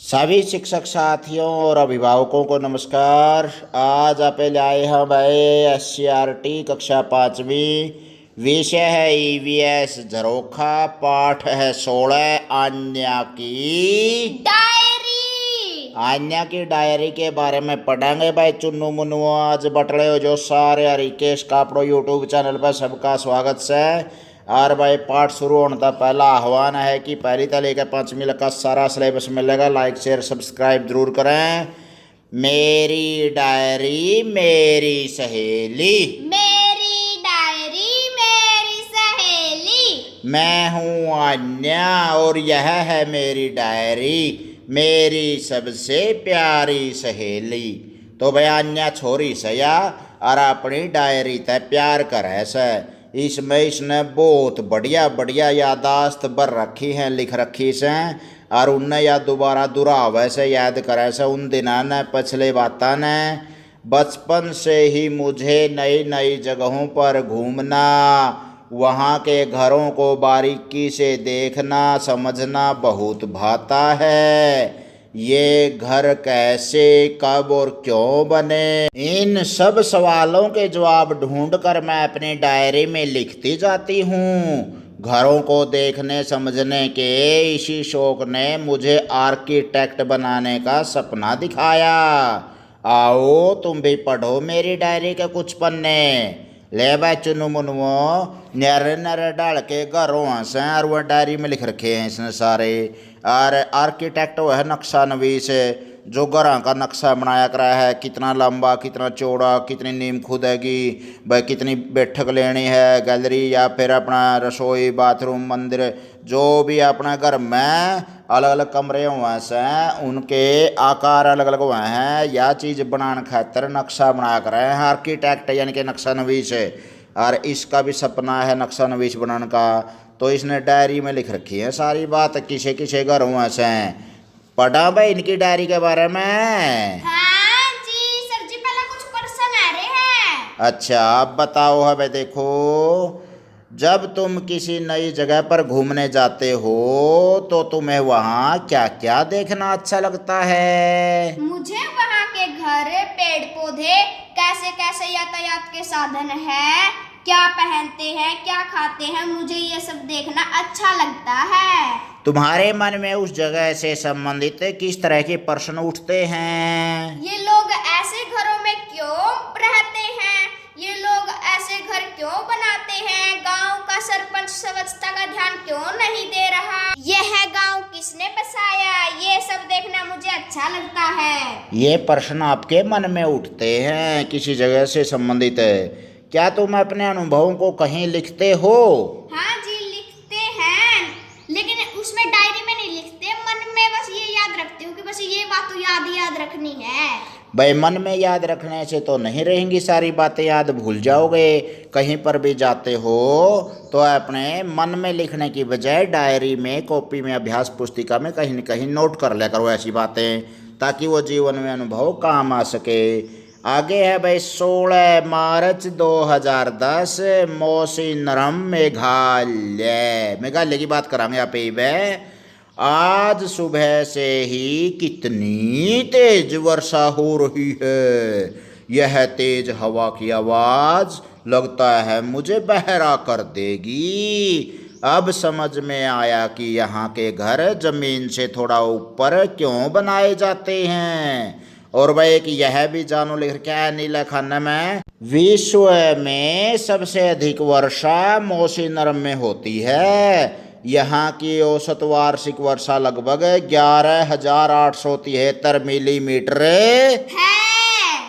सभी शिक्षक साथियों और अभिभावकों को नमस्कार। आज आप लाए हैं भाई SCRT कक्षा 5वीं। विषय है EVS झरोखा। पाठ है 16 आन्या की डायरी। आन्या की डायरी के बारे में पढ़ेंगे भाई। चुन्नू मुन्नू आज बटले हो जो सारे हरिकेश कापड़ो यूट्यूब चैनल पर सबका स्वागत है। और भाई पाठ शुरू होने का पहला आह्वान है कि पहली से लेकर 5वीं तक का सारा सिलेबस मिलेगा। लाइक शेयर सब्सक्राइब जरूर करें। मेरी डायरी मेरी सहेली, मेरी डायरी मेरी सहेली। मैं हूँ आन्या और यह है मेरी डायरी, मेरी सबसे प्यारी सहेली। तो भाई आन्या छोरी सया और अपनी डायरी तय प्यार करे से। इसमें इसने बहुत बढ़िया बढ़िया यादाश्त भर रखी हैं, लिख रखी से। और उनने या दोबारा दुरावे से याद करे से उन दिना ने, पिछले बाता ने। बचपन से ही मुझे नई नई जगहों पर घूमना, वहाँ के घरों को बारीकी से देखना समझना बहुत भाता है। ये घर कैसे, कब और क्यों बने, इन सब सवालों के जवाब ढूंढकर मैं अपनी डायरी में लिखती जाती हूँ। घरों को देखने समझने के इसी शौक ने मुझे आर्किटेक्ट बनाने का सपना दिखाया। आओ तुम भी पढ़ो मेरी डायरी के कुछ पन्ने। ले भाई चुनु मुनुओ नरे नरे डाल के घरों से और वह डायरी में लिख रखे हैं इसने सारे। और आर्किटेक्ट वह नक्शा नवीस जो घर का नक्शा बनाया करा है, कितना लंबा कितना चौड़ा, कितनी नींव खुदेगी भाई, कितनी बैठक लेनी है, गैलरी या फिर अपना रसोई बाथरूम मंदिर, जो भी अपने घर में अलग अलग कमरे हुए से उनके आकार अलग अलग हुए हैं। यह चीज़ बनाने खातर नक्शा बना कर है आर्किटेक्ट यानी कि नक्शा नवीस। और इसका भी सपना है नक्शा नवीस बनाने का। तो इसने डायरी में लिख रखी है सारी बात, किसे किसे घर हुआ से। पढ़ा भाई इनकी डायरी के बारे में। हाँ जी सर जी, पहले कुछ प्रश्न आ रहे हैं। अच्छा अब बताओ है भाई। देखो, जब तुम किसी नई जगह पर घूमने जाते हो तो तुम्हें वहाँ क्या क्या देखना अच्छा लगता है? मुझे वहाँ के घर, पेड़ पौधे, कैसे कैसे यातायात के साधन है, क्या पहनते हैं, क्या खाते हैं, मुझे ये सब देखना अच्छा लगता है। तुम्हारे मन में उस जगह से संबंधित किस तरह के प्रश्न उठते हैं? ये लोग ऐसे घरों में क्यों रहते हैं, ये लोग ऐसे घर क्यों बनाते हैं, गांव का सरपंच स्वच्छता का ध्यान क्यों नहीं दे रहा, यह गांव किसने बसाया, ये सब देखना मुझे अच्छा लगता है। ये प्रश्न आपके मन में उठते हैं किसी जगह से संबंधित है। क्या तुम अपने अनुभवों को कहीं लिखते हो? हाँ जी लिखते हैं, लेकिन उसमें डायरी में नहीं लिखते, मन में बस ये याद रखती हूँ कि बस ये बात तो याद रखनी है। भाई मन में याद रखने से तो नहीं रहेंगी सारी बातें, याद भूल जाओगे। कहीं पर भी जाते हो तो अपने मन में लिखने की बजाय डायरी में, कॉपी में, अभ्यास पुस्तिका में कहीं न कहीं नोट कर लिया करो ऐसी बातें, ताकि वो जीवन में अनुभव काम आ सके। आगे है भाई 16 मार्च 2010 मौसिनराम मेघालय की बात करांगे आप ही भाई। आज सुबह से ही कितनी तेज वर्षा हो रही है। यह तेज हवा की आवाज़ लगता है मुझे बहरा कर देगी। अब समझ में आया कि यहाँ के घर जमीन से थोड़ा ऊपर क्यों बनाए जाते हैं। और भाई एक यह भी जानो लिख क्या है नीला खाना में, विश्व में सबसे अधिक वर्षा मौसिनराम में होती है। यहाँ की औसत वार्षिक वर्षा लगभग 11,873 मिलीमीटर है।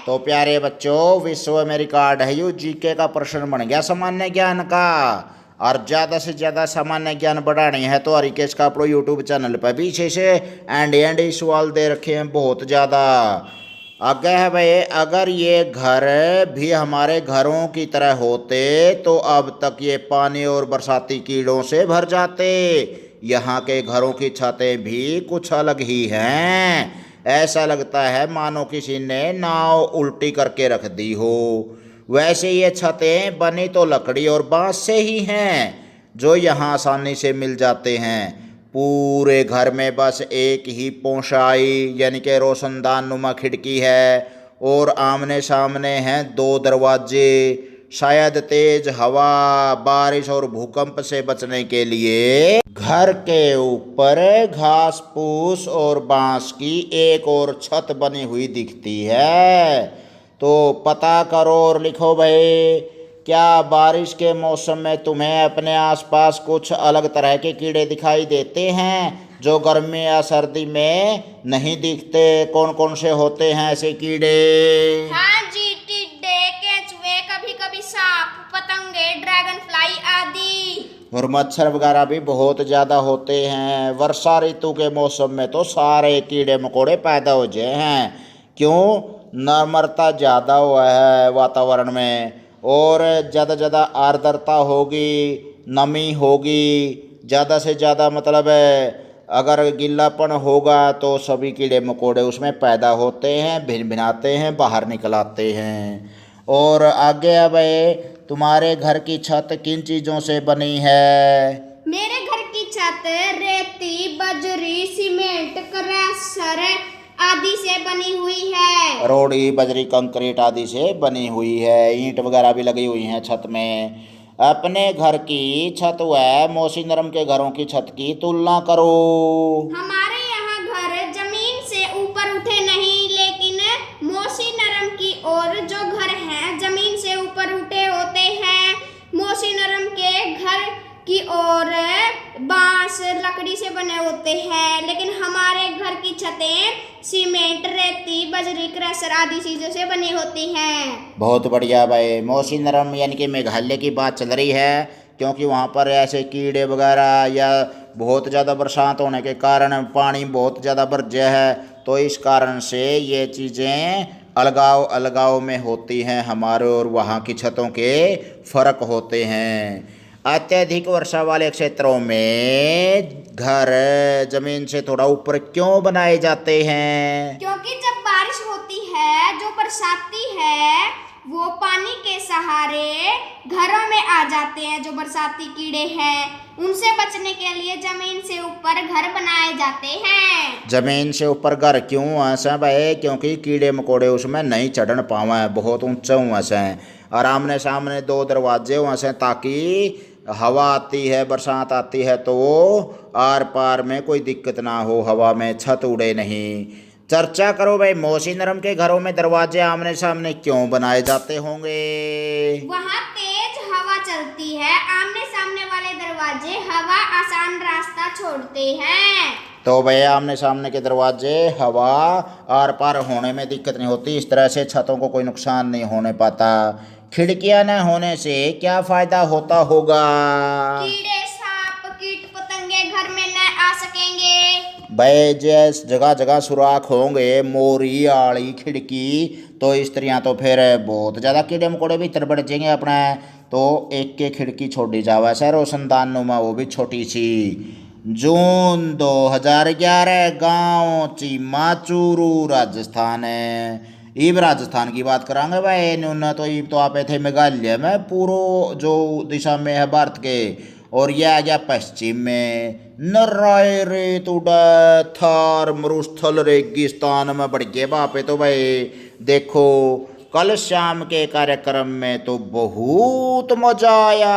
तो प्यारे बच्चों, विश्व में रिकॉर्ड है। यू जीके का प्रश्न बन गया सामान्य ज्ञान का। और ज़्यादा से ज़्यादा सामान्य ज्ञान बढ़ानी है तो हरिकेश कापड़ो यूट्यूब चैनल पर भी से एंड सवाल दे रखे हैं बहुत ज़्यादा। आगे है भाई, अगर ये घर भी हमारे घरों की तरह होते तो अब तक ये पानी और बरसाती कीड़ों से भर जाते। यहाँ के घरों की छतें भी कुछ अलग ही हैं। ऐसा लगता है मानो किसी ने नाव उल्टी करके रख दी हो। वैसे ये छतें बनी तो लकड़ी और बांस से ही हैं, जो यहाँ आसानी से मिल जाते हैं। पूरे घर में बस एक ही पोशाई यानी कि रोशनदान नुमा खिड़की है और आमने सामने हैं दो दरवाजे। शायद तेज हवा, बारिश और भूकंप से बचने के लिए घर के ऊपर घास फूस और बांस की एक और छत बनी हुई दिखती है। तो पता करो और लिखो भाई, क्या बारिश के मौसम में तुम्हें अपने आसपास कुछ अलग तरह के कीड़े दिखाई देते हैं जो गर्मी या सर्दी में नहीं दिखते? कौन कौन से होते हैं ऐसे कीड़े? हाँ जी, टिड्डे, केंचुए, कभी कभी सांप, पतंगे, ड्रैगन फ्लाई आदि। और मच्छर वगैरह भी बहुत ज़्यादा होते हैं। वर्षा ऋतु के मौसम में तो सारे कीड़े मकोड़े पैदा हो जाए हैं। क्यों? नम्रता ज़्यादा हुआ है वातावरण में और ज़्यादा आर्द्रता होगी, नमी होगी ज़्यादा से ज़्यादा, मतलब अगर गीलापन होगा तो सभी कीड़े मकोड़े उसमें पैदा होते हैं, भिन भिनाते हैं, बाहर निकल आते हैं। और आगे अब तुम्हारे घर की छत किन चीज़ों से बनी है? मेरे घर की छत रेती, बजरी, सीमेंट, क्रशर आदि से बनी हुई है। रोड़ी, बजरी, कंक्रीट आदि से बनी हुई है। ईंट वगैरह भी लगी हुई हैं छत में। अपने घर की छत व मौसीनरम के घरों की छत की तुलना करो। हमारे यहाँ घर जमीन से ऊपर उठे नहीं, लेकिन मौसीनरम की ओर जो घर हैं जमीन से ऊपर उठे होते हैं। मौसीनरम के घर की ओर बांस लकड़ी से बने होते हैं, लेकिन हमारे घर की छतें सीमेंट, रेती, बजरी, क्रशर आदि चीजों से बनी होती हैं। बहुत बढ़िया भाई। मौसीनरम यानी कि मेघालय की बात चल रही है, क्योंकि वहाँ पर ऐसे कीड़े वगैरह या बहुत ज़्यादा बरसात होने के कारण पानी बहुत ज़्यादा भर गया है, तो इस कारण से ये चीज़ें अलगाव में होती हैं। हमारे और वहाँ की छतों के फ़र्क होते हैं। अत्यधिक वर्षा वाले क्षेत्रों में घर जमीन से थोड़ा ऊपर क्यों बनाए जाते हैं? क्योंकि जब बारिश होती है, जो बरसाती है वो पानी के सहारे घरों में आ जाते हैं। जो बरसाती कीड़े हैं उनसे बचने के लिए जमीन से ऊपर घर बनाए जाते हैं। जमीन से ऊपर घर क्यों ऐसा भाई? क्योंकि कीड़े मकोड़े उसमें नहीं चढ़न पावे, बहुत ऊंचा हुआ से। और आमने सामने दो दरवाजे हुआ से, ताकि हवा आती है, बरसात आती है तो आर पार में कोई दिक्कत ना हो, हवा में छत उड़े नहीं। चर्चा करो भाई, मौसीनरम के घरों में दरवाजे आमने सामने क्यों बनाए जाते होंगे? वहाँ तेज हवा चलती है, आमने सामने वाले दरवाजे हवा आसान रास्ता छोड़ते हैं। तो भाई आमने सामने के दरवाजे हवा आर पार होने में दिक्कत नहीं होती। इस तरह से छतों को कोई नुकसान नहीं होने पाता। खिड़कियां न होने से क्या फायदा होता होगा? कीड़े, सांप, कीट पतंगे घर में न आ सकेंगे। भाई जैस जगह जगह सुराख होंगे, मोरी, आड़ी, खिड़की, तो स्त्रियां तो फिर बहुत ज़्यादा कीड़े मकोड़े भीतर बढ़ जाएंगे अपना। तो एक के खिड़की छोड़ी जावा सर, रोशनदान नुमा, वो भी छोटी सी। जून 2011, गांव चीमा चूरू, राजस्थान है। ईब राजस्थान की बात करांगे भाई। न्यून तो ईब तो आप थे मेघालय में, पूर्व जो दिशा में है भारत के, और यह आ गया पश्चिम में। नराय रेत उड़ा, थार मरुस्थल रेगिस्तान में बढ़ गए वहाँ पे। तो भाई देखो, कल शाम के कार्यक्रम में तो बहुत मजा आया।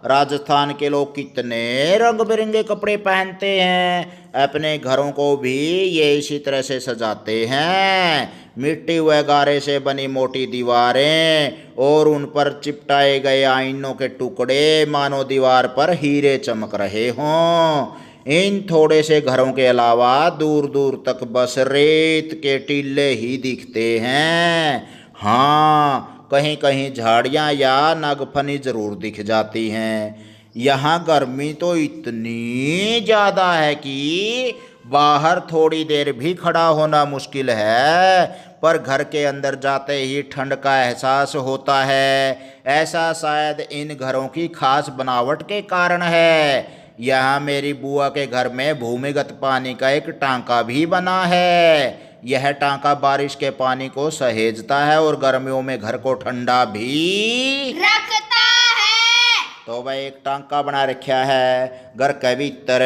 राजस्थान के लोग कितने रंग बिरंगे कपड़े पहनते हैं, अपने घरों को भी ये इसी तरह से सजाते हैं। मिट्टी व गारे से बनी मोटी दीवारें और उन पर चिपटाए गए आईनों के टुकड़े मानो दीवार पर हीरे चमक रहे हों। इन थोड़े से घरों के अलावा दूर दूर तक बस रेत के टीले ही दिखते हैं। हाँ, कहीं कहीं झाड़ियाँ या नागफनी जरूर दिख जाती हैं। यहाँ गर्मी तो इतनी ज़्यादा है कि बाहर थोड़ी देर भी खड़ा होना मुश्किल है, पर घर के अंदर जाते ही ठंड का एहसास होता है। ऐसा शायद इन घरों की खास बनावट के कारण है। यहाँ मेरी बुआ के घर में भूमिगत पानी का एक टांका भी बना है। यह टांका बारिश के पानी को सहेजता है और गर्मियों में घर को ठंडा भी रखता है। तो भाई एक टांका बना रखा है घर के भीतर।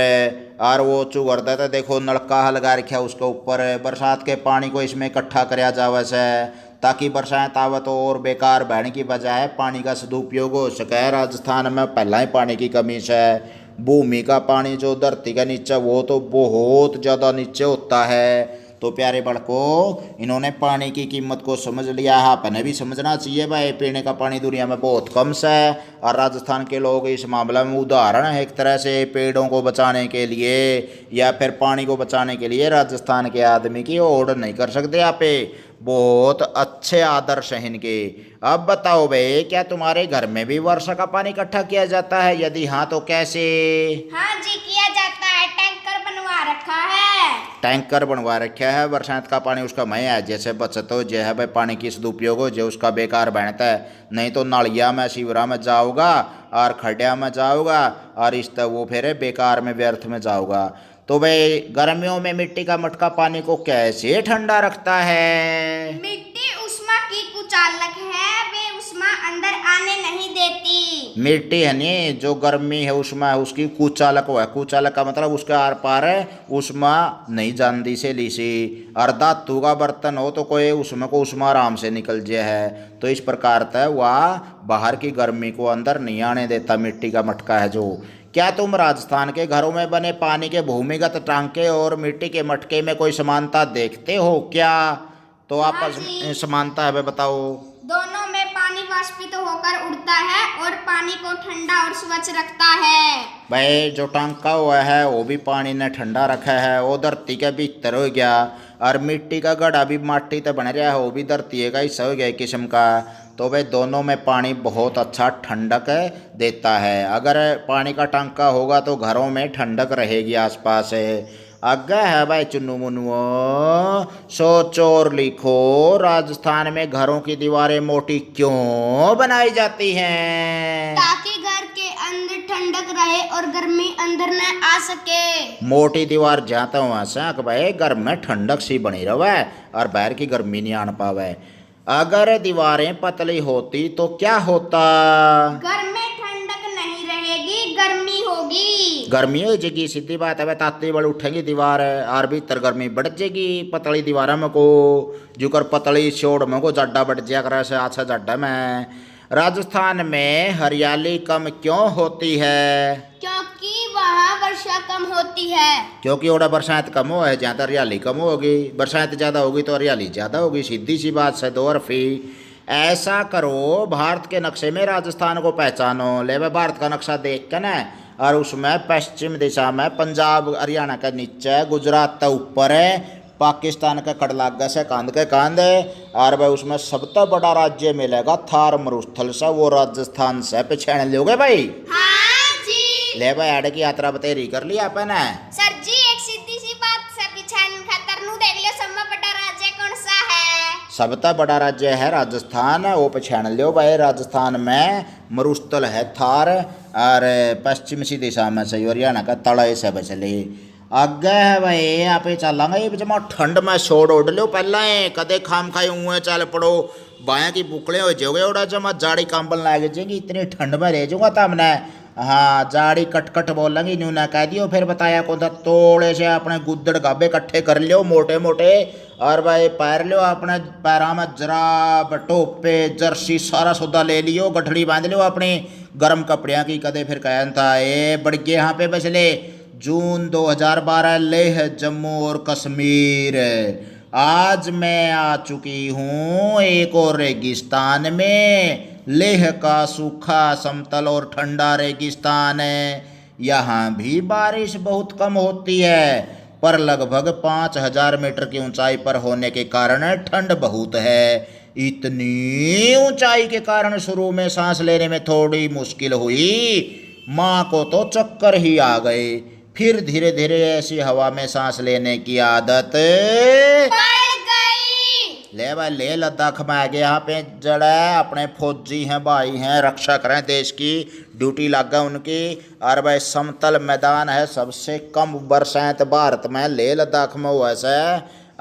और वो चुगर देते देखो नलका लगा रखा उसके ऊपर, बरसात के पानी को इसमें इकट्ठा कराया जावे से, ताकि बरसात आवे तो और बेकार बहने की बजाय पानी का सदुपयोग हो सके। राजस्थान में पहला ही पानी की कमी से, भूमि का पानी जो धरती के नीचे वो तो बहुत ज़्यादा नीचे होता है। तो प्यारे बड़कों, इन्होंने पानी की कीमत को समझ लिया है, अपने भी समझना चाहिए भाई। पीने का पानी दुनिया में बहुत कम है और राजस्थान के लोग इस मामले में उदाहरण है एक तरह से। पेड़ों को बचाने के लिए या फिर पानी को बचाने के लिए राजस्थान के आदमी की ओढ़ नहीं कर सकते आप पे। बहुत अच्छे आदर्श हैं इनके। अब बताओ भाई, क्या तुम्हारे घर में भी वर्षा का पानी इकट्ठा किया जाता है? यदि हाँ तो कैसे? हाँ जी, किया जाता है। टैंकर बनवा रखा है। टैंकर बनवा रखा है। बरसात का पानी उसका मैं है जैसे बचत हो, जो है भाई पानी की सदुपयोग हो, जो उसका बेकार बहता है। नहीं तो नालिया में शिवरा में जाओगा और खड्डिया में जाओगा और इस तरह वो फिर बेकार में व्यर्थ में जाओगा। तो भाई गर्मियों में मिट्टी का मटका पानी को कैसे ठंडा रखता है? मिट्टी उष्मा की कुचालक है, वे उष्मा अंदर आने नहीं देती। मिट्टी है नी जो गर्मी है उष्मा है उसकी कुचालक है। कुचालक का मतलब उसके आर पार उष्मा नहीं जानती से लीसी। और धातु का बर्तन हो तो कोई उसमें को उष्मा आराम से निकल जाए है। तो इस प्रकार से वह बाहर की गर्मी को अंदर नहीं आने देता। मिट्टी का मटका है जो। क्या तुम राजस्थान के घरों में बने पानी के भूमिगत टांके और मिट्टी के मटके में कोई समानता देखते हो क्या? तो आप हाँ जी। समानता है भाई बताओ। दोनों में पानी वाष्पित होकर उड़ता है और पानी को ठंडा और स्वच्छ रखता है। भाई जो टांका हुआ है वो भी पानी ने ठंडा रखा है, वो धरती के भीतर हो गया। और मिट्टी का गड्ढा भी माटी तो बन रहा है, वो भी धरती का हिस्सा हो गया एक किस्म का। तो भाई दोनों में पानी बहुत अच्छा ठंडक देता है। अगर पानी का टांका होगा तो घरों में ठंडक रहेगी आसपास है। आगे है भाई चुन्नू मुन्नुओ, सोचो और लिखो, राजस्थान में घरों की दीवारें मोटी क्यों बनाई जाती हैं? ताकि घर के अंदर ठंडक रहे और गर्मी अंदर न आ सके। मोटी दीवार जाता हूँ वहाँ से भाई घर में ठंडक सी बनी रहे और बाहर की गर्मी नहीं आन पावे। अगर दीवारें पतली होती तो क्या होता? घर में ठंडक नहीं रहेगी, गर्मी होगी। गर्मी हो जाएगी, सीधी बात है। ताती बड़ उठेगी दीवार और भीतर गर्मी बढ़ जाएगी। पतली दीवार में को जुकर पतली छोड़ में को जड्डा बढ़ जाया करे से अच्छा जड्डा में। राजस्थान में हरियाली कम क्यों होती है? क्योंकि वहाँ वर्षा कम होती है। क्योंकि ओड़ा बरसात कम हो है, जहाँ तक हरियाली कम होगी। बरसात ज़्यादा होगी तो हरियाली ज़्यादा होगी, सीधी सी बात से दो हरफी। ऐसा करो, भारत के नक्शे में राजस्थान को पहचानो। ले भाई भारत का नक्शा देख के ना, और उसमें पश्चिम दिशा में पंजाब हरियाणा के नीचे, गुजरात के ऊपर है, पाकिस्तान के कड़लागा से कांध के कांध है। और भाई उसमें सबसे बड़ा राज्य मिलेगा थार मरुस्थल से, वो राजस्थान से पहचान लोगे भाई? हाँ जी। ले भाई आड़े की यात्रा बतेरी कर ली आपने? सर जी, एक सीधी सी बात से पिछान खातर नु देख लियो, सबसे बड़ा राज्य कौन सा है? सबसे बड़ा राज्य है राजस्थान, वो पहचान लो भाई। राजस्थान में मरुस्थल है थार और पश्चिम सी दिशा में से हरियाणा का तड़े से बचले। आगे है भाई आप चलांगे ये जमा ठंड में छोड़ ओढ़ लो पहला है, कदे खाम खाए हुए चल पड़ो बाया की बुकले हो जाओगे। ओड़ा जमा जाड़ी कंबल लाग जाएगी, इतनी ठंड में रह जाऊंगा तमने। हाँ जाड़ी कट बोलेंगी न्यू ना कह दियो। फिर बताया कौन था, थोड़े से अपने गुद्दड़ गाबे इकट्ठे कर लियो मोटे मोटे, और भाई पैर लियो अपने पैरा में जराब टोपे जर्सी सारा सौदा ले लियो, गठड़ी बांध लियो अपनी गर्म कपड़ियाँ की। कदे फिर कहन था ए बढ़ गए यहाँ पे बचले। जून 2012 लेह जम्मू और कश्मीर। आज मैं आ चुकी हूँ एक और रेगिस्तान में। लेह का सूखा समतल और ठंडा रेगिस्तान है। यहाँ भी बारिश बहुत कम होती है, पर लगभग 5000 मीटर की ऊंचाई पर होने के कारण ठंड बहुत है। इतनी ऊंचाई के कारण शुरू में सांस लेने में थोड़ी मुश्किल हुई, माँ को तो चक्कर ही आ गए। फिर धीरे धीरे ऐसी हवा में सांस लेने की आदत पड़ गई। ले भाई ले लद्दाख में आ गए। यहाँ पे जड़ा अपने फौजी हैं भाई हैं, रक्षा करें देश की, ड्यूटी लगा उनकी। और भाई समतल मैदान है, सबसे कम बरसात भारत में ले लद्दाख में हुआ से।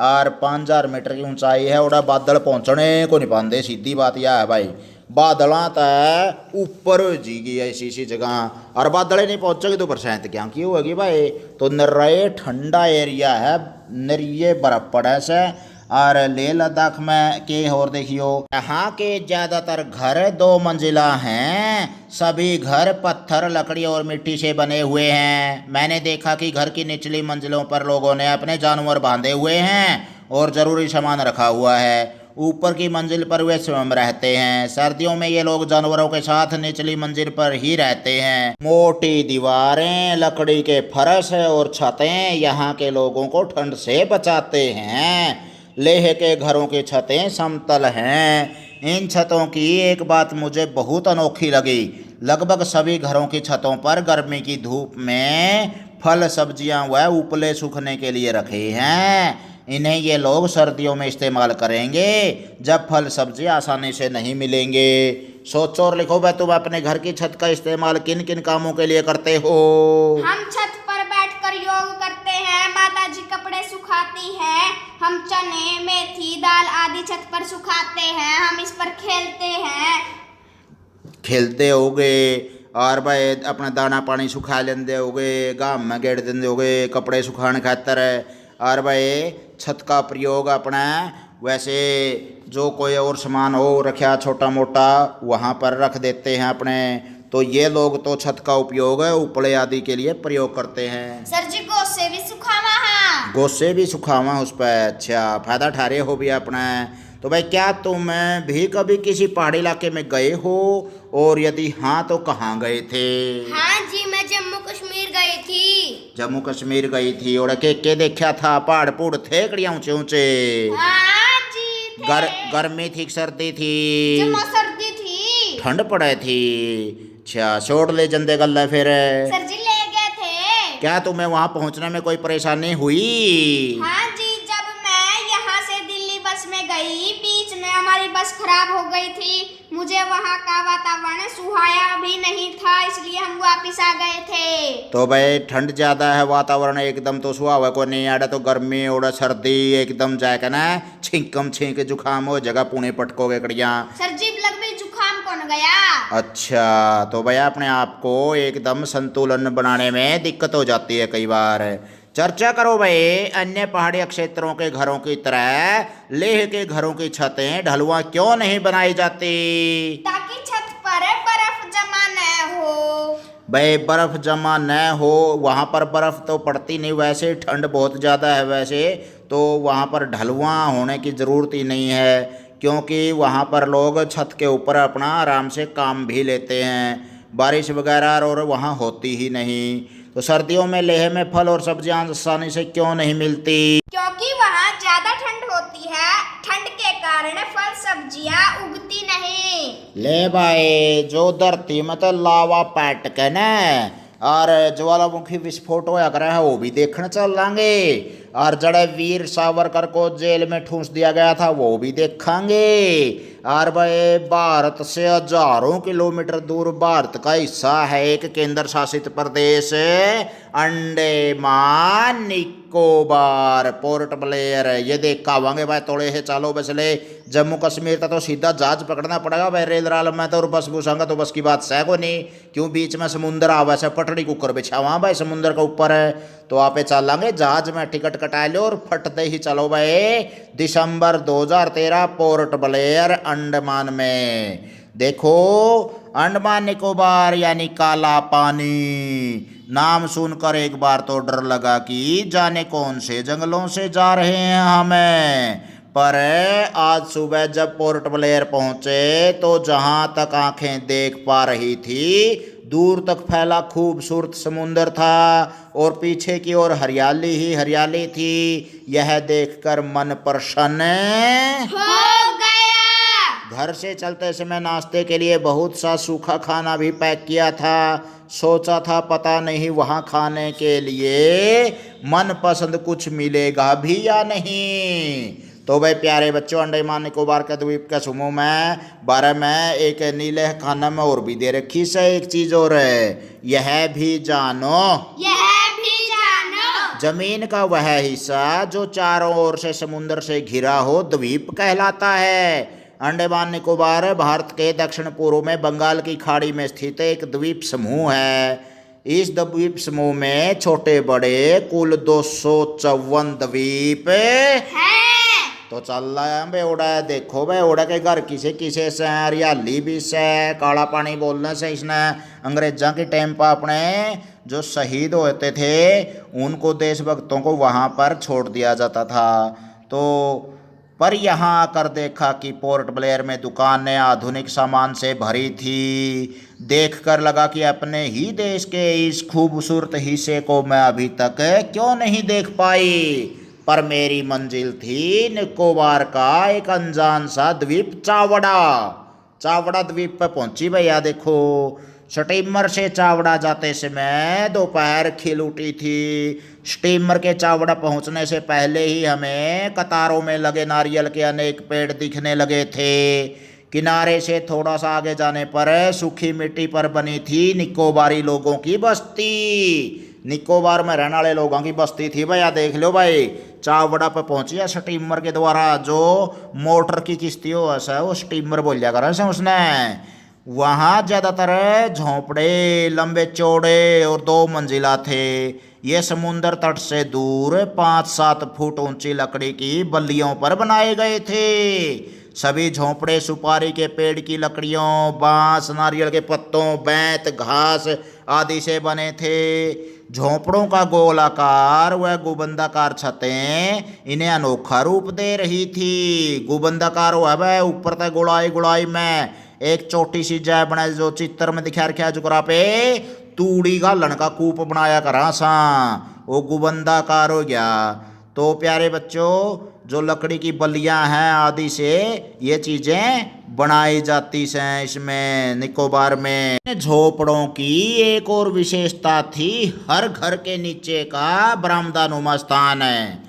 और 5000 मीटर की ऊंचाई है, उड़ा बादल पहुंचने को नहीं पाते, सीधी बात यह है भाई। बादलों तक ऊपर जी गई ऐसी सी जगह, और बादल नहीं पहुंचेगी तो बरसात क्या की होगी भाई। तो नरे ठंडा एरिया है, नरिये बर्फ पड़े से। और लेह लद्दाख में के और देखियो, यहाँ के ज्यादातर घर 2 मंजिला हैं। सभी घर पत्थर, लकड़ी और मिट्टी से बने हुए हैं। मैंने देखा कि घर की निचली मंजिलों पर लोगों ने अपने जानवर बांधे हुए हैं और जरूरी सामान रखा हुआ है। ऊपर की मंजिल पर वे स्वयं रहते हैं। सर्दियों में ये लोग जानवरों के साथ निचली मंजिल पर ही रहते हैं। मोटी दीवारें, लकड़ी के फर्श और छतें यहाँ के लोगों को ठंड से बचाते हैं। लेह के घरों की छतें समतल हैं। इन छतों की एक बात मुझे बहुत अनोखी लगी। लगभग सभी घरों की छतों पर गर्मी की धूप में फल, सब्जियां व उपले सूखने के लिए रखे हैं। इन्हें ये लोग सर्दियों में इस्तेमाल करेंगे जब फल सब्जी आसानी से नहीं मिलेंगे। सोचो और लिखो भाई, तुम अपने घर की छत का इस्तेमाल किन किन कामों के लिए करते हो? हम छत पर बैठकर योग करते हैं, माता जी कपड़े सुखाती हैं, हम चने, मेथी, दाल आदि छत पर सुखाते हैं, हम इस पर खेलते हैं। खेलते होगे और भाई अपना दाना पानी सुखा लेंदे होगे, गाम में गेड़ देंदे होगे कपड़े सुखाने खातर। और भाई छत का प्रयोग अपना वैसे जो कोई और सामान हो रखा छोटा मोटा वहाँ पर रख देते हैं अपने। तो ये लोग तो छत का उपयोग उपले आदि के लिए प्रयोग करते हैं। सर जी गोसे भी सुखावा है। गोसे भी सुखावा उस पर, अच्छा फायदा ठारे हो भी अपना। तो भाई क्या तुम भी कभी किसी पहाड़ी इलाके में गए हो, और यदि हाँ तो कहाँ गए थे? हाँ जी, मैं जम्मू कश्मीर गई थी। जम्मू कश्मीर गई थी, और के देखा था? पहाड़ पुड़ थे कड़िया ऊंचे ऊंचे? हाँ जी थे। गर्मी थी, सर्दी थी? जम्मू सर्दी थी। ठंड पड़े थी, अच्छा छोड़ ले जंदे गल्ला फिर? सर जी ले गए थे। क्या तुम्हें वहाँ पहुँचने में कोई परेशानी हुई? हाँ जी, जब मैं यहाँ से दिल्ली बस में गई, बीच में हमारी बस खराब हो गई थी। मुझे वहाँ का वातावरण सुहाया भी नहीं था, इसलिए हम वापस आ गए थे। तो भाई ठंड ज्यादा है, वातावरण एकदम तो सुहावा को नहीं आड़ा, तो गर्मी और सर्दी एकदम जाएगा ना, छींकम छींक जुखाम हो जगह पुणे पटकोगे कड़िया। सर जी लग भी जुखाम कौन गया। अच्छा तो भाई अपने आप को एकदम संतुलन बनाने में दिक्कत हो जाती है कई बार। चर्चा करो भाई, अन्य पहाड़ी क्षेत्रों के घरों की तरह लेह के घरों की छतें ढलुआ क्यों नहीं बनाई जाती? ताकि छत पर बर्फ जमा न हो। भाई बर्फ जमा न हो, वहाँ पर बर्फ तो पड़ती नहीं, वैसे ठंड बहुत ज़्यादा है वैसे, तो वहाँ पर ढलुआ होने की ज़रूरत ही नहीं है, क्योंकि वहाँ पर लोग छत के ऊपर अपना आराम से काम भी लेते हैं। बारिश वगैरह और वहाँ होती ही नहीं। तो सर्दियों में लेह में फल और सब्जियां आसानी से क्यों नहीं मिलती? क्योंकि वहाँ ज्यादा ठंड होती है, ठंड के कारण फल सब्जियां उगती नहीं। ले भाई, जो धरती में तो लावा पैट के न और ज्वालामुखी विस्फोट होया करे है वो भी देखने चल लांगे, और जड़े वीर सावरकर को जेल में ठूंस दिया गया था वो भी देखेंगे। और भाई भारत से हजारों किलोमीटर दूर भारत का हिस्सा है एक केंद्र शासित प्रदेश अंडमान निकोबार, पोर्ट ब्लेयर, ये देख आवांगे भाई। थोड़े से चालो बस ले जम्मू कश्मीर तक तो सीधा जहाज पकड़ना पड़ेगा भाई, रेल राल में तो, और बस घुसांगा तो बस की बात सह को नहीं, क्यों बीच में समुंदर आवा से पटड़ी कुकर बिछावा भाई, समुंदर के ऊपर है। तो आप चलेंगे जहाज में, टिकट कटा लो और फटते ही चलो भाई दिसंबर 2013 पोर्ट ब्लेयर अंडमान में। देखो अंडमान निकोबार यानी काला पानी, नाम सुनकर एक बार तो डर लगा कि जाने कौन से जंगलों से जा रहे हैं हमें। पर आज सुबह जब पोर्ट ब्लेयर पहुंचे तो जहां तक आंखें देख पा रही थी दूर तक फैला खूबसूरत समुंदर था और पीछे की ओर हरियाली ही हरियाली थी। यह देखकर मन प्रसन्न हो गया। घर से चलते समय नाश्ते के लिए बहुत सा सूखा खाना भी पैक किया था। सोचा था पता नहीं वहाँ खाने के लिए मनपसंद कुछ मिलेगा भी या नहीं। तो भाई प्यारे बच्चों, अंडमान निकोबार के द्वीप के समूह में 12 में एक नीले खाना में और भी दे रखी से एक चीज और है, यह भी जानो, यह भी जानो, जमीन का वह हिस्सा जो चारों ओर से समुद्र से घिरा हो द्वीप कहलाता है। अंडमान निकोबार भारत के दक्षिण पूर्व में बंगाल की खाड़ी में स्थित एक द्वीप समूह है। इस द्वीप समूह में छोटे बड़े कुल 254 द्वीप है। तो चल रहा है बेवड़ा। देखो बेवड़ा के घर किसे किसे से हरियाली भी से, काला पानी बोलने से इसने अंग्रेजा के टाइम पर अपने जो शहीद होते थे उनको देशभक्तों को वहाँ पर छोड़ दिया जाता था। तो पर यहाँ आकर देखा कि पोर्ट ब्लेयर में दुकानें आधुनिक सामान से भरी थी। देखकर लगा कि अपने ही देश के इस खूबसूरत हिस्से को मैं अभी तक क्यों नहीं देख पाई। पर मेरी मंजिल थी निकोबार का एक अनजान सा द्वीप चावड़ा। चावड़ा द्वीप पर पहुंची भैया। देखो स्टीमर से चावड़ा जाते समय दोपहर खिल उठी थी। स्टीमर के चावड़ा पहुंचने से पहले ही हमें कतारों में लगे नारियल के अनेक पेड़ दिखने लगे थे। किनारे से थोड़ा सा आगे जाने पर सूखी मिट्टी पर बनी थी निकोबारी लोगों की बस्ती। निकोबार में रहने वाले लोगों की बस्ती थी भैया। देख लो भाई, चावड़ा पे पहुंची है स्टीमर के द्वारा। जो मोटर की किश्ती हो ऐसा वो स्टीमर बोल जा कर उसने। वहाँ ज़्यादातर झोंपड़े लंबे चौड़े और 2 मंजिला थे। ये समुंदर तट से दूर 5-7 फुट ऊंची लकड़ी की बल्लियों पर बनाए गए थे। सभी झोंपड़े सुपारी के पेड़ की लकड़ियों, बांस, नारियल के पत्तों, बैंत, घास आदि से बने थे। झोंपड़ों का गोलाकार व गुबंदाकार छतें इन्हें अनोखा रूप दे रही थी। गुबंदाकार वह ऊपर तक गुड़ाई गुड़ाई में एक छोटी सी जय बनाई जो चित्र में दिखा रखा है जुगरा पे तूड़ी घालन का कूप बनाया करा सा, वो गुबंदाकार हो गया। तो प्यारे बच्चों, जो लकड़ी की बल्लियां हैं आदि से ये चीजें बनाई जाती हैं इसमें निकोबार में। झोपड़ों की एक और विशेषता थी, हर घर के नीचे का बरामदानुमा स्थान है।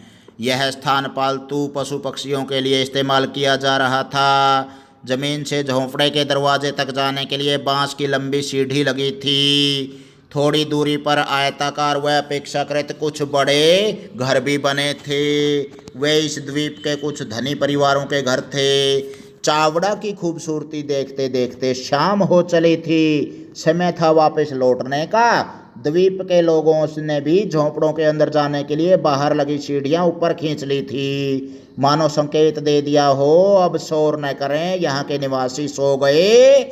यह स्थान पालतू पशु पक्षियों के लिए इस्तेमाल किया जा रहा था। जमीन से झोंपड़े के दरवाजे तक जाने के लिए बांस की लंबी सीढ़ी लगी थी। थोड़ी दूरी पर आयताकार व अपेक्षाकृत कुछ बड़े घर भी बने थे। वे इस द्वीप के कुछ धनी परिवारों के घर थे। चावड़ा की खूबसूरती देखते देखते शाम हो चली थी। समय था वापस लौटने का। द्वीप के लोगों ने भी झोंपड़ों के अंदर जाने के लिए बाहर लगी सीढ़ियां ऊपर खींच ली थी, मानो संकेत दे दिया हो अब शोर न करें, यहाँ के निवासी सो गए।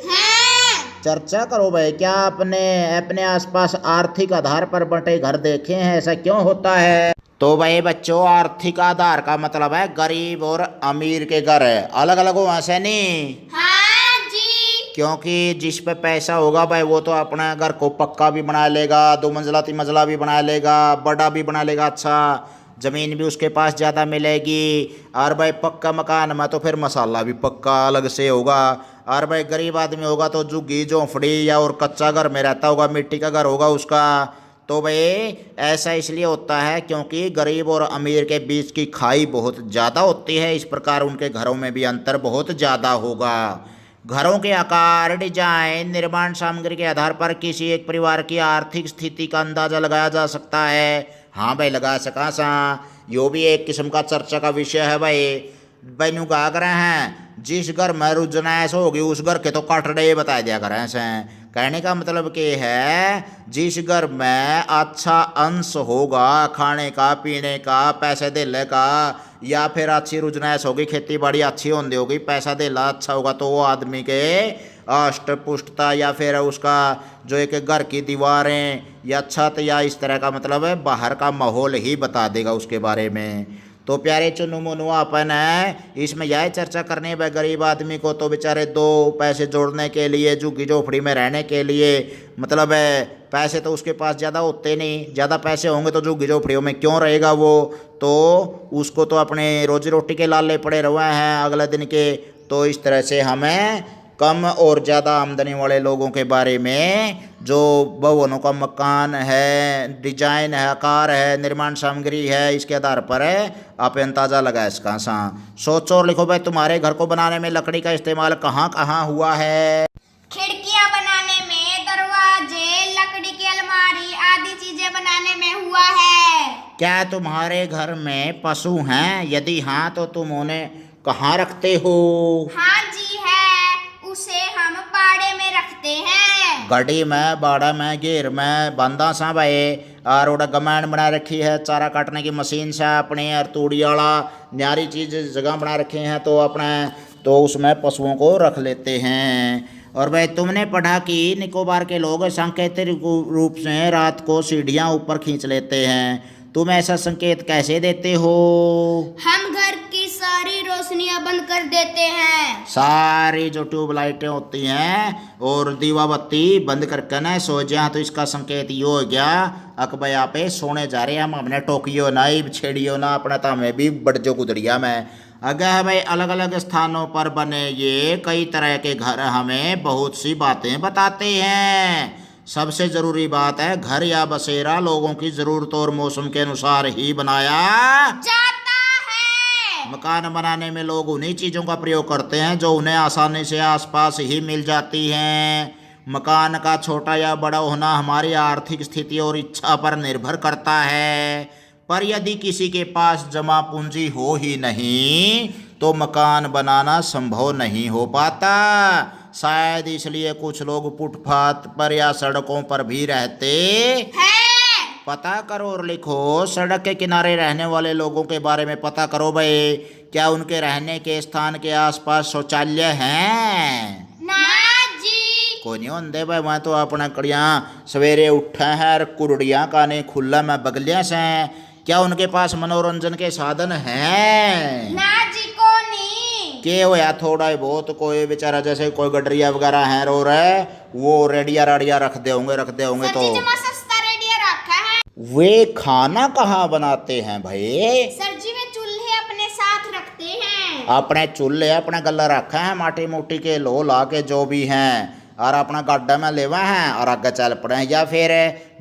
चर्चा करो भाई, क्या आपने अपने आसपास आर्थिक आधार पर बंटे घर देखे हैं? ऐसा क्यों होता है? तो भाई बच्चों, आर्थिक आधार का मतलब है गरीब और अमीर के घर है अलग अलग हो, ऐसे नहीं। हाँ जी। क्योंकि जिस पे पैसा होगा भाई वो तो अपना घर को पक्का भी बना लेगा, 2 मंजिला 3 मंजिला भी बना लेगा, बड़ा भी बना लेगा, अच्छा ज़मीन भी उसके पास ज़्यादा मिलेगी। और भाई पक्का मकान में तो फिर मसाला भी पक्का अलग से होगा। और भाई गरीब आदमी होगा तो झुग्गी झोंपड़ी या और कच्चा घर में रहता होगा, मिट्टी का घर होगा उसका। तो भाई ऐसा इसलिए होता है क्योंकि गरीब और अमीर के बीच की खाई बहुत ज़्यादा होती है, इस प्रकार उनके घरों में भी अंतर बहुत ज़्यादा होगा। घरों के आकार, डिजाइन, निर्माण सामग्री के आधार पर किसी एक परिवार की आर्थिक स्थिति का अंदाज़ा लगाया जा सकता है। हाँ भाई, लगा सका सा। यो भी एक किस्म का चर्चा का विषय है भाई न्यू कहा कर रहे हैं जिस घर में रुजनाइश होगी उस घर के तो कटड़े बता दिया कर रहे हैं। कहने का मतलब कि है जिस घर में अच्छा अंश होगा खाने का, पीने का, पैसे देने का, या फिर अच्छी रुजनाइश होगी, खेती बाड़ी अच्छी होती होगी, पैसा देला अच्छा होगा, तो वो आदमी के अष्ट पुष्टता या फिर उसका जो एक घर की दीवारें या छत या इस तरह का मतलब है बाहर का माहौल ही बता देगा उसके बारे में। तो प्यारे चुनु मुनुआ अपन है इसमें यह चर्चा करने में गरीब आदमी को तो बेचारे 2 पैसे जोड़ने के लिए, झुग्गी झोपड़ी में रहने के लिए मतलब है पैसे तो उसके पास ज़्यादा होते नहीं। ज़्यादा पैसे होंगे तो झुग्गी झोपड़ियों में क्यों रहेगा वो, तो उसको तो अपने रोजी रोटी के लाले पड़े हुए हैं अगले दिन के। तो इस तरह से हमें कम और ज़्यादा आमदनी वाले लोगों के बारे में जो भवनों का मकान है, डिजाइन है, आकार है, निर्माण सामग्री है, इसके आधार पर आप अंदाज़ा लगा इसका सा। सोचो और लिखो भाई, तुम्हारे घर को बनाने में लकड़ी का इस्तेमाल कहाँ कहाँ हुआ है? खिड़कियां बनाने में, दरवाजे, लकड़ी की अलमारी आदि चीजें बनाने में हुआ है। क्या तुम्हारे घर में पशु हैं? यदि हाँ तो तुम उन्हें कहाँ रखते हो? हाँ जी है, उसे हम बाड़े में रखते हैं। गड्डी में, बाड़ा में, घेर में बांधा सा भाई, और उड़ा गमैन बना रखी है चारा काटने की मशीन से अपने, और तूड़ी वाला न्यारी चीज जगह बना रखे हैं, तो अपने तो उसमें पशुओं को रख लेते हैं। और भाई तुमने पढ़ा कि निकोबार के लोग सांकेतिक रूप से रात को सीढ़ियाँ ऊपर खींच लेते हैं। तुम ऐसा संकेत कैसे देते हो? हम घर की सारी रोशनियां बंद कर देते हैं। सारी जो ट्यूबलाइटें होती हैं और दीवा बत्ती बंद करके ना सो जाए, तो इसका संकेत ये हो गया अकबर यहाँ पे सोने जा रहे हैं, हम हमने टोकियो ना छेड़ियो ना अपना, तो हमें भी बढ़ जो गुदड़िया में। अगर भाई अलग अलग स्थानों पर बने ये कई तरह के घर हमें बहुत सी बातें बताते हैं। सबसे ज़रूरी बात है, घर या बसेरा लोगों की ज़रूरतों और मौसम के अनुसार ही बनाया जाता है। मकान बनाने में लोग उन्हीं चीज़ों का प्रयोग करते हैं जो उन्हें आसानी से आसपास ही मिल जाती हैं। मकान का छोटा या बड़ा होना हमारी आर्थिक स्थिति और इच्छा पर निर्भर करता है, पर यदि किसी के पास जमा पूंजी हो ही नहीं तो मकान बनाना संभव नहीं हो पाता। शायद इसलिए कुछ लोग फुटपाथ पर या सड़कों पर भी रहते है। पता करो और लिखो, सड़क के किनारे रहने वाले लोगों के बारे में पता करो भाई, क्या उनके रहने के स्थान के आसपास शौचालय हैं? ना जी। कोई नहीं होंगे भाई, मैं तो अपना कड़िया सवेरे उठा है और कुरड़ियाँ काने खुला मैं बगलिया से, क्या उनके पास मनोरंजन के साधन हैं? ना जी को नहीं। के हो या थोड़ा ही बहुत, कोई बेचारा जैसे कोई गडरिया वगैरह है रो रहे, वो रेडिया राडिया रख दे होंगे सर तो जी जमा सस्ता रेडियो रखा है। वे खाना कहाँ बनाते हैं भाई? सर जी वे चूल्हे अपने साथ रखते हैं। अपने चूल्हे अपने गला रखा है माटी मोटी के लो ला के जो भी हैं, और अपना गड्ढा में लेवा हैं और आगे चल पड़े हैं। या फिर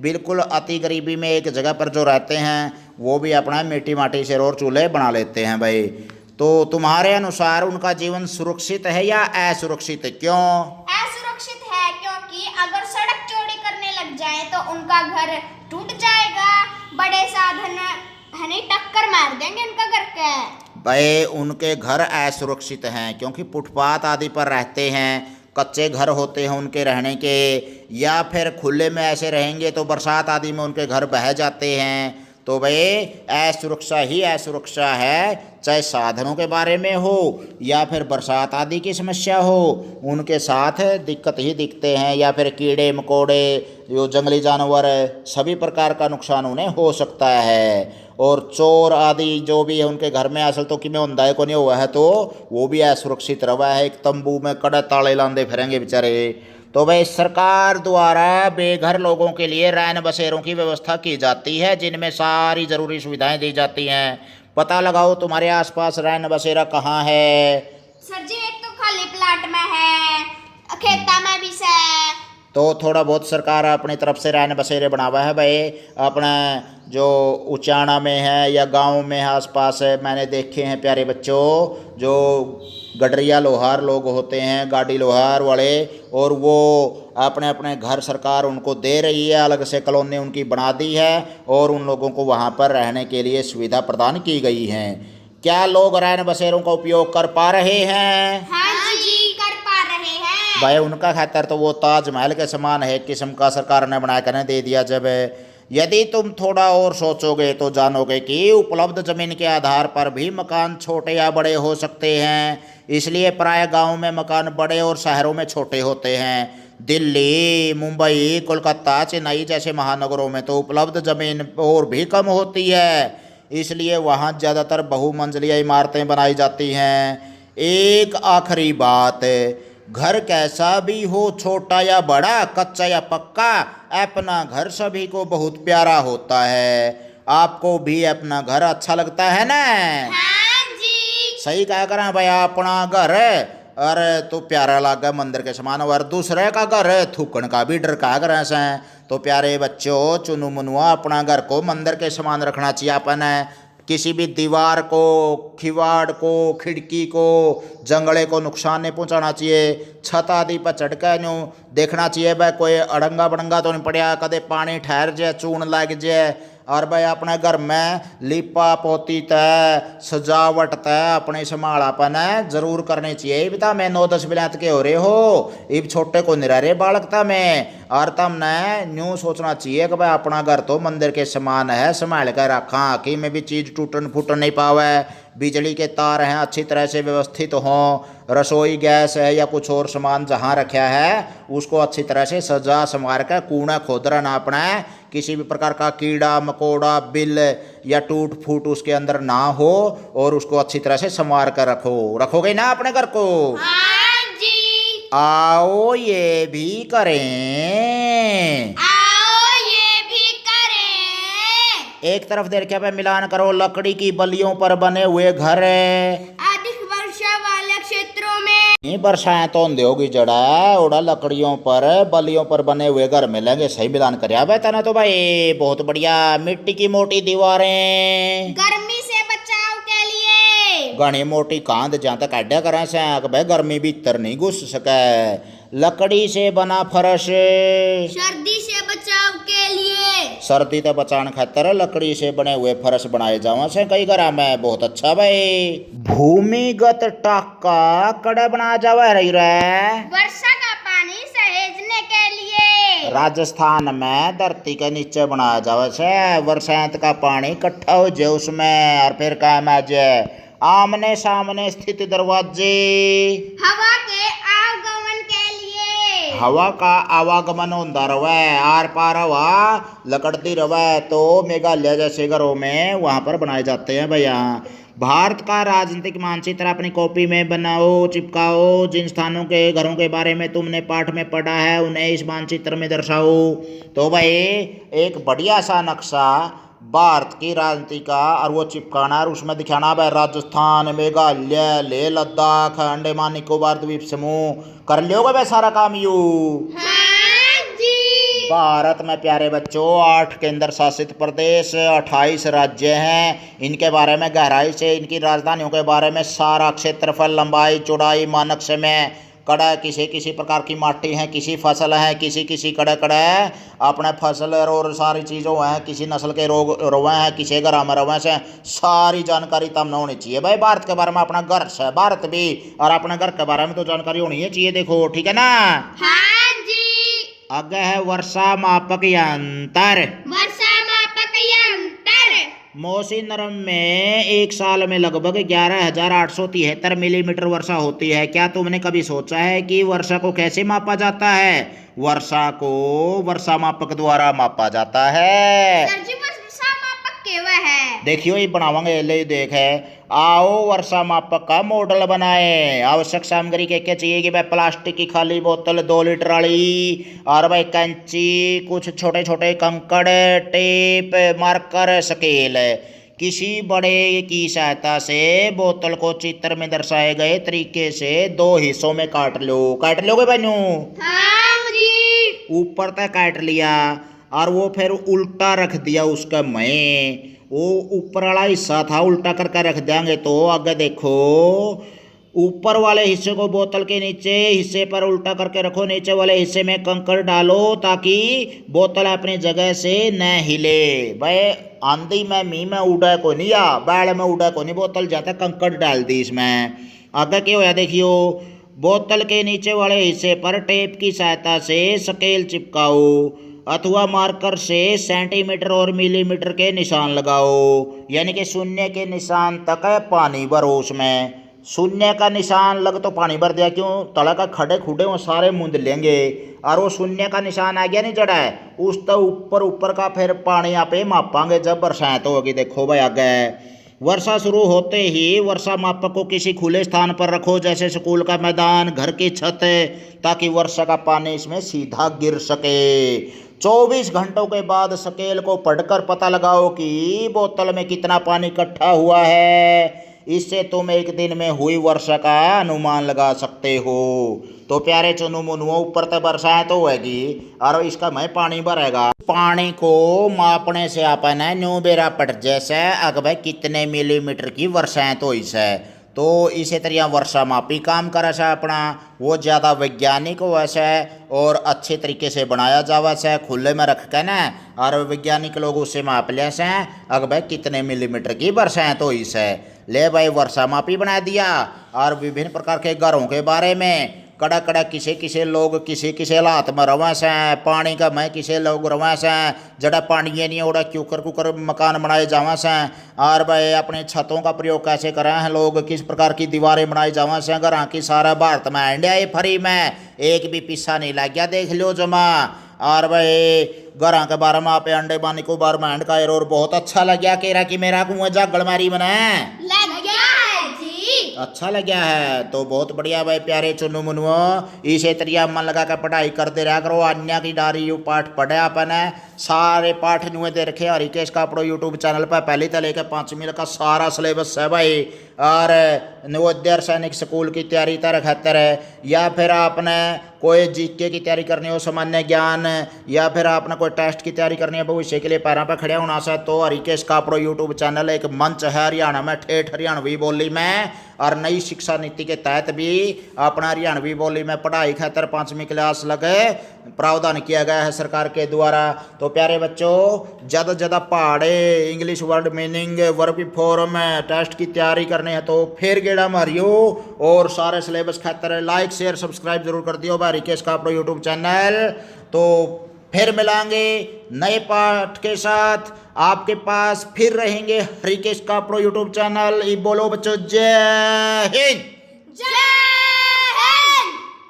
बिल्कुल अति गरीबी में एक जगह पर जो रहते हैं वो भी अपना मिट्टी माटी से और चूल्हे बना लेते हैं भाई। तो तुम्हारे अनुसार उनका जीवन सुरक्षित है या असुरक्षित? क्यों असुरक्षित है? क्योंकि अगर सड़क चौड़ी करने लग जाए तो उनका घर टूट जाएगा, बड़े साधन हनी टक्कर मार देंगे उनका घर के। भाई उनके घर असुरक्षित हैं क्योंकि फुटपाथ आदि पर रहते हैं, कच्चे घर होते हैं उनके रहने के, या फिर खुले में ऐसे रहेंगे तो बरसात आदि में उनके घर बह जाते हैं। तो भाई असुरक्षा ही असुरक्षा है, चाहे साधनों के बारे में हो या फिर बरसात आदि की समस्या हो, उनके साथ दिक्कत ही दिखते हैं। या फिर कीड़े मकोड़े, जो जंगली जानवर, सभी प्रकार का नुकसान उन्हें हो सकता है। और चोर आदि जो भी है उनके घर में असल तो कि में होंदा को नहीं हुआ है, तो वो भी असुरक्षित रहा है, एक तंबू में कड़े ताले लांदे फिरेंगे बेचारे। तो भाई सरकार द्वारा बेघर लोगों के लिए रैन बसेरों की व्यवस्था की जाती है जिनमें सारी ज़रूरी सुविधाएं दी जाती हैं। पता लगाओ तुम्हारे आसपास रैन बसेरा कहाँ है? सर जी एक तो खाली प्लाट में है, खेता में भी है। तो थोड़ा बहुत सरकार अपनी तरफ से रैन बसेरे बनावा है भाई, अपना जो उचाना में है या गांव में है आसपास है, मैंने देखे हैं प्यारे बच्चों, जो गडरिया लोहार लोग होते हैं, गाड़ी लोहार वाले, और वो अपने अपने घर सरकार उनको दे रही है, अलग से कॉलोनी उनकी बना दी है और उन लोगों को वहाँ पर रहने के लिए सुविधा प्रदान की गई है। क्या लोग रैन बसेरों का उपयोग कर पा रहे हैं? हाँ जी कर पा रहे हैं भाई उनका खातर तो वो ताजमहल के समान है, एक किस्म का सरकार ने बना कर दे दिया। जब यदि तुम थोड़ा और सोचोगे तो जानोगे कि उपलब्ध जमीन के आधार पर भी मकान छोटे या बड़े हो सकते हैं। इसलिए प्राय गांव में मकान बड़े और शहरों में छोटे होते हैं। दिल्ली, मुंबई, कोलकाता, चेन्नई जैसे महानगरों में तो उपलब्ध जमीन और भी कम होती है, इसलिए वहाँ ज़्यादातर बहुमंजिलिया इमारतें बनाई जाती हैं। एक आखिरी बात, घर कैसा भी हो, छोटा या बड़ा, कच्चा या पक्का, अपना घर सभी को बहुत प्यारा होता है। आपको भी अपना घर अच्छा लगता है ना? हाँ जी सही कहा करें भाई, अपना घर अरे तो प्यारा लगा मंदिर के समान, और दूसरे का घर थूकन का भी डर कहा करें से। तो प्यारे बच्चों, चुनु मुनुआ अपना घर को मंदिर के समान रखना चाहिए। अपन किसी भी दीवार को, खिवाड़ को, खिड़की को, जंगले को नुकसान नहीं पहुंचाना चाहिए। छत आदि पर चढ़ के देखना चाहिए भाई कोई अड़ंगा बड़ंगा तो नहीं पड़ा, कदे पानी ठहर जाए, चून लग जाए, और भाई अपने घर में लिपा पोती तय सजावट तय अपने संभालापन जरूर करनी चाहिए। बता मैं 9-10 बिलात के हो रहे हो, इब छोटे को निरा रे बालक था मैं, और तमने न्यू सोचना चाहिए कि भाई अपना घर तो मंदिर के समान है, संभाल कर रखा कि में भी चीज़ टूटन फूटन नहीं पावे, बिजली के तार हैं अच्छी तरह से व्यवस्थित हों, रसोई गैस है या कुछ और सामान जहाँ रखा है उसको अच्छी तरह से सजा संवार कर कूड़ा खोदरा ना अपना किसी भी प्रकार का कीड़ा मकोड़ा बिल या टूट फूट उसके अंदर ना हो, और उसको अच्छी तरह से संवार कर रखोगे ना अपने घर को। हाँ जी। आओ ये भी करें, एक तरफ देखिए पे मिलान करो, लकड़ी की बल्लियों पर बने हुए घर अधिक वर्षा वाले क्षेत्रों में वर्षाएं तो होगी जड़ा उड़ा लकड़ियों पर बल्लियों पर बने हुए घर मिलेंगे। सही मिलान कर तना तो भाई बहुत बढ़िया। मिट्टी की मोटी दीवारें गर्मी से बचाव के लिए, घनी मोटी कांध जहाँ तक आड्या करें से भाई गर्मी भीतर नहीं घुस सके। लकड़ी से बना फर्श सर्दी से बचाव के लिए, सर्दी तो बचाने खातर लकड़ी से बने हुए फर्श बनाए जावा से कई घर में बहुत अच्छा भाई। भूमिगत टाका कड़ा बना जावा रही रे, वर्षा का पानी सहेजने के लिए, राजस्थान में धरती के नीचे बनाया जावा से बरसात का पानी इकट्ठा हो जाए उसमें, और फिर काम आ जाए आमने सामने स्थित दरवाजे हवा के आगमन के लिए, हवा का आवागमन होता रहे, आर पार हवा लकड़ती रहे, तो मेघालय जैसे घरों में वहाँ पर बनाए जाते हैं भैया। भारत का राजनीतिक मानचित्र अपनी कॉपी में बनाओ चिपकाओ, जिन स्थानों के घरों के बारे में तुमने पाठ में पढ़ा है उन्हें इस मानचित्र में दर्शाओ। तो भाई एक बढ़िया सा नक्शा भारत की राजनीति का और वो चिपकाना और उसमें दिखाना भाई राजस्थान मेघालय लेह लद्दाख अंडमान निकोबार द्वीप समूह कर लियोगे भाई सारा काम यू। हाँ जी। भारत में प्यारे बच्चों 8 केंद्र शासित प्रदेश 28 राज्य हैं। इनके बारे में गहराई से इनकी राजधानियों के बारे में सारा क्षेत्रफल लंबाई चौड़ाई मानक समय कड़ा किसी किसी प्रकार की माटी है, किसी फसल है, किसी कड़ा है अपने फसल और सारी चीज़ों है, किसी नस्ल के रोग रोवे हैं, किसी घर में रोवे से सारी जानकारी तब न होनी चाहिए भाई। भारत के बारे में अपना घर से भारत भी और अपने घर के बारे में तो जानकारी होनी है चाहिए। देखो ठीक है ना। हाँ जी। आगे है वर्षा मापक यंत्र। वर्षा मापक यंत्र मौसी नरम में एक साल में लगभग 11,873 मिलीमीटर वर्षा होती है। क्या तुमने कभी सोचा है कि वर्षा को कैसे मापा जाता है? वर्षा को वर्षा मापक द्वारा मापा जाता है। सर जी वर्षा मापक केवा है? देखियो ये बनावांगे ले देख है। आओ वर्षा मापक का मॉडल बनाए। आवश्यक सामग्री क्या क्या चाहिए कि भाई प्लास्टिक की खाली बोतल 2 लीटर वाली, और भाई कैंची, कुछ छोटे छोटे कंकड़, टेप, मार्कर, स्केल। किसी बड़े की सहायता से बोतल को चित्र में दर्शाए गए तरीके से 2 हिस्सों में काट लोगे बहनू। हाँ जी। ऊपर तक काट लिया और वो फिर उल्टा रख दिया उसका मैं, वो ऊपर वाला हिस्सा था उल्टा करके रख देंगे तो आगे देखो ऊपर वाले हिस्से को बोतल के नीचे हिस्से पर उल्टा करके रखो, नीचे वाले हिस्से में कंकड़ डालो ताकि बोतल अपनी जगह से न हिले। भाई आंधी में मी में उड़ा को नहीं या बैल में उड़ा को नहीं, बोतल जाता कंकड़ डाल दी इसमें। आगे क्या होया देखियो, बोतल के नीचे वाले हिस्से पर टेप की सहायता से स्केल चिपकाओ अथवा मार्कर से सेंटीमीटर और मिलीमीटर के निशान लगाओ, यानी कि शून्य के निशान तक पानी भरो उसमें। शून्य का निशान लग तो पानी भर दिया, क्यों तला का खड़े खुडे वो सारे मुंद लेंगे, और वो शून्य का निशान आ गया नहीं जड़ा है उस तो ऊपर का फिर पानी यहाँ पे मापांगे जब बरसात होगी। देखो भाई आगे वर्षा शुरू होते ही वर्षा मापक को किसी खुले स्थान पर रखो, जैसे स्कूल का मैदान, घर की छत, ताकि वर्षा का पानी इसमें सीधा गिर सके। 24 घंटों के बाद स्केल को पढ़कर पता लगाओ कि बोतल में कितना पानी इकट्ठा हुआ है। इससे तुम एक दिन में हुई वर्षा का अनुमान लगा सकते हो। तो प्यारे चुनु मुनुओं ऊपर तक बरसात तो होगी और इसका मैं पानी भरेगा। पानी को मापने से अपन न्यू बेरा पट जैसे अग भाई कितने मिलीमीटर की बरसात हो इसे, तो इसी तरह वर्षा मापी काम करे से अपना वो ज़्यादा वैज्ञानिक हुआ से और अच्छे तरीके से बनाया जावा से खुले में रख के ना, और वैज्ञानिक लोग उसे माप ले से अगर भाई कितने मिलीमीटर की वर्षा है, तो इसे ले भाई वर्षा मापी बना दिया। और विभिन्न प्रकार के घरों के बारे में कड़क कड़क किसे लोग किसे हालात में रवा से, पानी का मैं किसे लोग रवा से, जड़ा पानी नहीं उड़ा कुकर मकान बनाए जावा से, और भाई अपने छतों का प्रयोग कैसे करें हैं लोग, किस प्रकार की दीवारें बनाई जावा से घर की। सारा भारत में इंडिया ही फ्री में एक भी पिस्सा नहीं लग गया, देख लो जमा। और भाई घर के बारे में आप अंडे बानी को बार में का और बहुत अच्छा लग गया कह रहा कि मेरा कुएं जागड़ मारी बना लग गया है जी, अच्छा लगा है तो बहुत बढ़िया भाई प्यारे चुनु मुनुओ। इसे तरिया मन लगा कर पढ़ाई करते रहा करो। अन्या की डारी यू पाठ पढ़े अपन सारे पाठ नुए दे रखे हरिकेश का अपनो यूट्यूब चैनल पर पहली तो लेकर 5वीं का सारा सिलेबस है भाई। और नवोदय सैनिक स्कूल की तैयारी तर खातर है, या फिर आपने कोई जीके की तैयारी करनी हो, सामान्य ज्ञान, या फिर आपने कोई टेस्ट की तैयारी करनी है भविष्य के लिए पैरों पर खड़े होना से, तो हरिकेश का अपनो यूट्यूब चैनल एक मंच है हरियाणा में ठेठ हरियाणवी बोली में। और नई शिक्षा नीति के तहत भी अपना हरियाणवी बोली में पढ़ाई खातर 5वीं क्लास लगे प्रावधान किया गया है सरकार के द्वारा। तो प्यारे बच्चों ज़्यादा से ज़्यादा पहाड़े English word meaning verb form test की तैयारी करने हैं तो फिर गेड़ा मारियो और सारे सिलेबस खातर लाइक शेयर सब्सक्राइब जरूर कर दियो हरिकेश का अपना यूट्यूब चैनल। तो फिर मिलांगे नए पाठ के साथ, आपके पास फिर रहेंगे हरिकेश का अपना यूट्यूब चैनल। बोलो बच्चों जय हिंद। जय